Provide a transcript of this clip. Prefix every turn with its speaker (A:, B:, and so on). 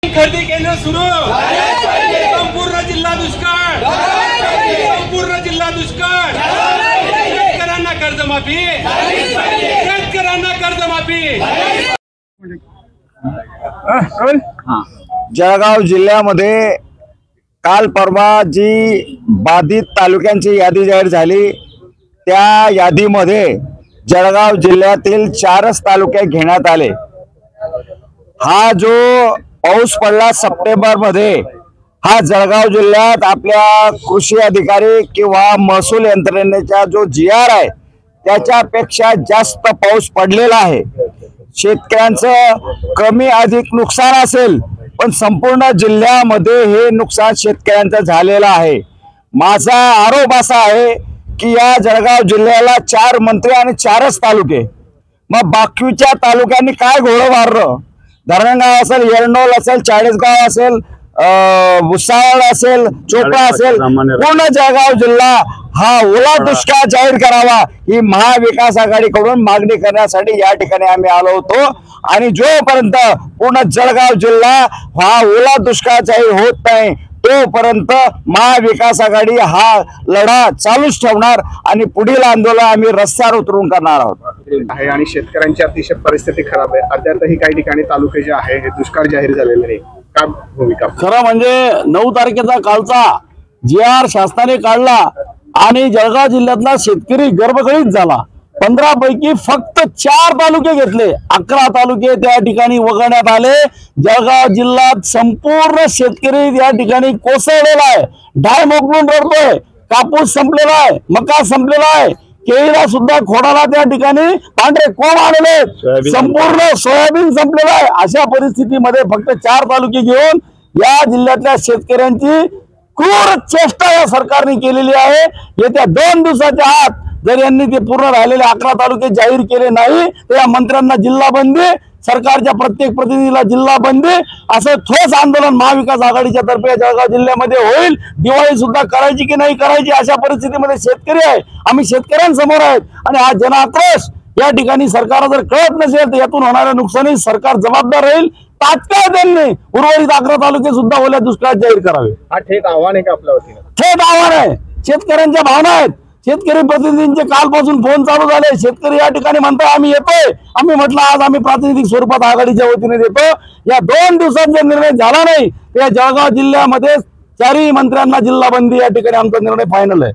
A: खरेदी केंद्र सुरू संपूर्ण जिल्हा दुष्काळ संपूर्ण जिल्हा दुष्काळ शेतकऱ्यांना कर्जमाफी शेतकऱ्यांना कर्जमाफी।
B: जळगाव जिल्ह्यामध्ये काल परवा जी बाधित तालुक्यांची यादी जाहीर झाली त्या यादीमध्ये जळगाव जिल्ह्यातील 4च तालुके घेण्यात आले। हा जो पाऊस पडला सप्टेंबर मध्ये हा जळगाव जिल्ह्यात आपल्या कृषी अधिकारी किंवा महसूल यंत्रणेचा जो GR आहे त्याच्यापेक्षा जास्त पाऊस पडलेला आहे। शेतकऱ्यांचं कमी अधिक नुकसान असेल पण संपूर्ण जिल्ह्यामध्ये हे नुकसान शेतकऱ्यांचं झालेलं आहे। माझा आरोप असा आहे की या जळगाव जिल्ह्याला 4 मंत्री आणि 4च तालुके, मग बाकीच्या तालुक्यांनी काय घोडं मारलं? धरणगाव असेल, येरनोल असेल, चाळीसगाव असेल, भुसावळ असेल, चोपडा असेल, पूर्ण जळगाव जिल्हा हा ओला दुष्काळ जाहीर करावा ही महाविकास आघाडीकडून मागणी करण्यासाठी या ठिकाणी आम्ही आलो होतो। आणि जोपर्यंत पूर्ण जळगाव जिल्हा हा ओला दुष्काळ जाहीर होत नाही तोपर्यंत महाविकास आघाडी हा लढा चालूच ठेवणार आणि पुढील आंदोलन आम्ही रस्त्यावर उतरून करणार आहोत।
C: आणि शेतकऱ्यांची अतिशय परिस्थिती खराब आहे। अद्यापही काही ठिकाणी तालुके जे आहे हे दुष्काळ जाहीर झालेले नाही। काय भूमिका?
D: खरं म्हणजे 9 तारखेचा कालचा GR शासनाने काढला आणि जळगाव जिल्ह्यातला शेतकरी गर्भगळीत झाला। 15 पैकी फक्त 4 तालुके घेतले, 11 तालुके त्या ठिकाणी वगळण्यात आले। जळगाव जिल्ह्यात संपूर्ण शेतकरी या ठिकाणी कोसळलेला आहे, डाळ मोकळून रडतोय, कापूस संपलेला आहे, मका संपलेला आहे, केळीला सुद्धा खोडाला त्या ठिकाणी पांढरे कोंब आलेले, संपूर्ण सोयाबीन संपलेला आहे। अशा परिस्थितीमध्ये फक्त 4 तालुके घेऊन या जिल्ह्यातल्या शेतकऱ्यांची क्रूर चेष्टा या सरकारने केलेली आहे। येत्या 2 दिवसाच्या आत जर यांनी ते पूर्ण राहिलेले 11 तालुके जाहीर केले नाही तर या मंत्र्यांना जिल्हा बंदी, सरकारच्या प्रत्येक प्रतिनिधीला जिल्हा बंदी असं ठोस आंदोलन महाविकास आघाडीच्या तर्फे जळगाव जिल्ह्यामध्ये होईल। दिवाळी सुद्धा करायची की नाही करायची अशा परिस्थितीमध्ये शेतकरी आहे, आम्ही शेतकऱ्यांसमोर आहेत आणि हा जनाक्रोश या ठिकाणी सरकारला जर कळत नसेल तर यातून होणाऱ्या नुकसानी सरकार जबाबदार राहील। तात्काळ त्यांनी उर्वरित 11 तालुके सुद्धा ओल्या दुष्काळात जाहीर करावे।
C: हा थेट आव्हान आहे का आपल्या वतीने?
D: थेट आव्हान आहे, शेतकऱ्यांच्या भावना आहेत। शेतकरी प्रतिनिधींचे कालपासून फोन चालू झाले, शेतकरी या ठिकाणी म्हणतात आम्ही येतोय। आम्ही म्हटलं आज आम्ही प्रातिनिधिक स्वरूपात आघाडीच्या वतीने देतो। या 2 दिवसात जर निर्णय झाला नाही तर या जळगाव जिल्ह्यामध्ये 4ही मंत्र्यांना जिल्हा बंदी या ठिकाणी आमचा निर्णय फायनल आहे।